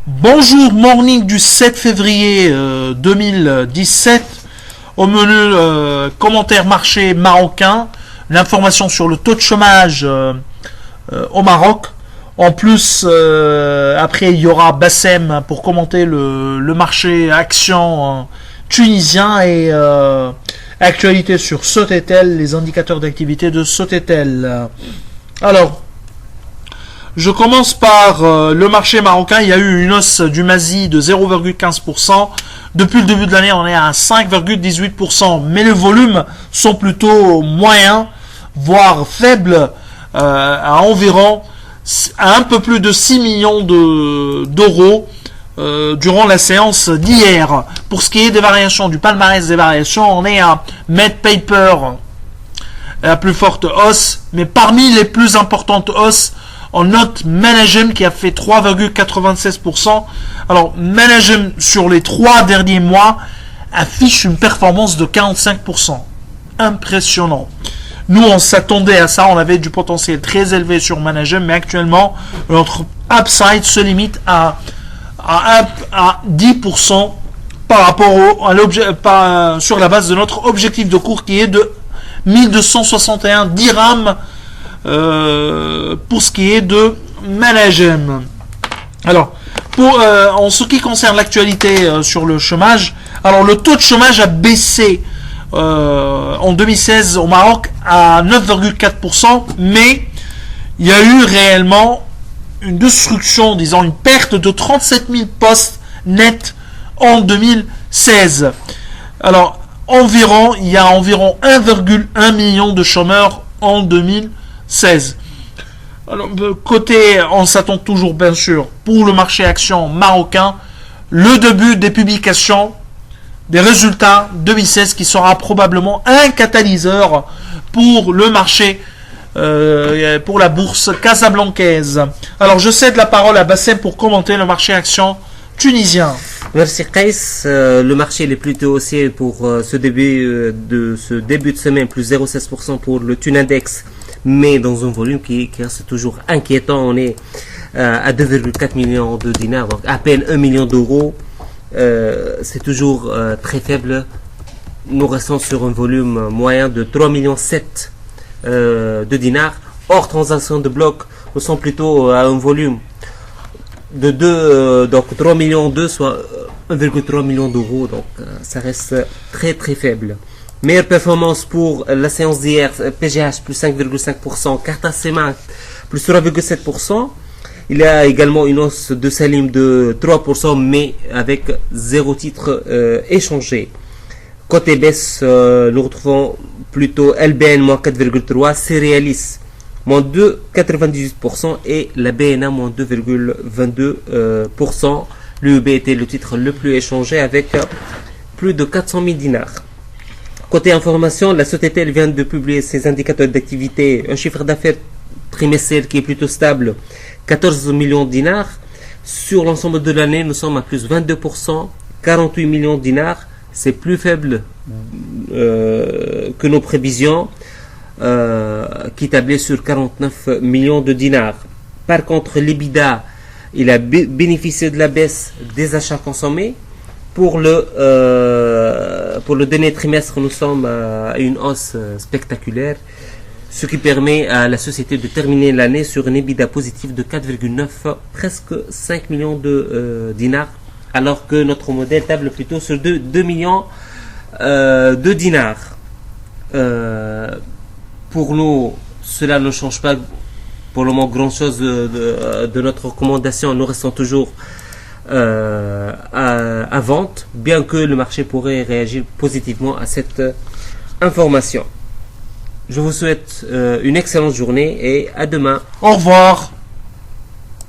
Bonjour, morning du 7 février 2017. Au menu, commentaire marché marocain, l'information sur le taux de chômage au Maroc. En plus, après, il y aura Bassem pour commenter le marché action tunisien et actualité sur Sotetel, les indicateurs d'activité de Sotetel. Alors, je commence par le marché marocain. Il y a eu une hausse du Mazi de 0,15%. Depuis le début de l'année, on est à 5,18%. Mais les volumes sont plutôt moyens, voire faibles, à un peu plus de 6 millions d'euros durant la séance d'hier. Pour ce qui est des variations, du palmarès des variations, on est à Med Paper, la plus forte hausse. Mais parmi les plus importantes hausses, on note Managem qui a fait 3,96%. Alors, Managem sur les 3 derniers mois affiche une performance de 45%. Impressionnant. Nous, on s'attendait à ça. On avait du potentiel très élevé sur Managem, mais actuellement, notre upside se limite à 10% par rapport sur la base de notre objectif de cours qui est de 1261 dirhams pour ce qui est de Managem. Alors, en ce qui concerne l'actualité sur le chômage, alors le taux de chômage a baissé en 2016 au Maroc à 9,4%, mais il y a eu réellement une destruction, disons une perte de 37 000 postes nets en 2016. Alors, il y a environ 1,1 million de chômeurs en 2016. Alors, on s'attend toujours bien sûr pour le marché action marocain, le début des publications des résultats 2016 qui sera probablement un catalyseur pour le marché, pour la bourse casablancaise. Alors je cède la parole à Bassem pour commenter le marché action tunisien. Merci Kais. Le marché est plutôt haussier pour ce début de semaine, plus 0,16% pour le Tunindex, mais dans un volume qui reste toujours inquiétant. On est à 2,4 millions de dinars, donc à peine 1 million d'euros. C'est toujours très faible. Nous restons sur un volume moyen de 3,7 millions de dinars. Hors transaction de bloc, nous sommes plutôt à un volume de 3 millions 2, soit 1,3 million d'euros. Donc ça reste très très faible. Meilleure performance pour la séance d'hier, PGH plus 5,5%, Carta Sema plus 3,7%. Il y a également une hausse de Salim de 3%, mais avec 0 titre échangé. Côté baisse, nous retrouvons plutôt LBN moins 4,3%, Cerealis moins 2,98% et la BNA moins 2,22%. L'UEB était le titre le plus échangé avec plus de 400 000 dinars. Côté information, la Sotetel vient de publier ses indicateurs d'activité, un chiffre d'affaires trimestriel qui est plutôt stable, 14 millions de dinars. Sur l'ensemble de l'année, nous sommes à plus 22%, 48 millions de dinars. C'est plus faible que nos prévisions, qui tablaient sur 49 millions de dinars. Par contre, l'EBITDA, il a bénéficié de la baisse des achats consommés. Pour le dernier trimestre, nous sommes à une hausse spectaculaire, ce qui permet à la société de terminer l'année sur une EBITDA positive de 4,9, presque 5 millions de dinars, alors que notre modèle table plutôt sur 2 millions de dinars. Pour nous, cela ne change pas pour le moment grand-chose de notre recommandation. Nous restons toujours à vente, bien que le marché pourrait réagir positivement à cette information. Je vous souhaite une excellente journée et à demain. Au revoir.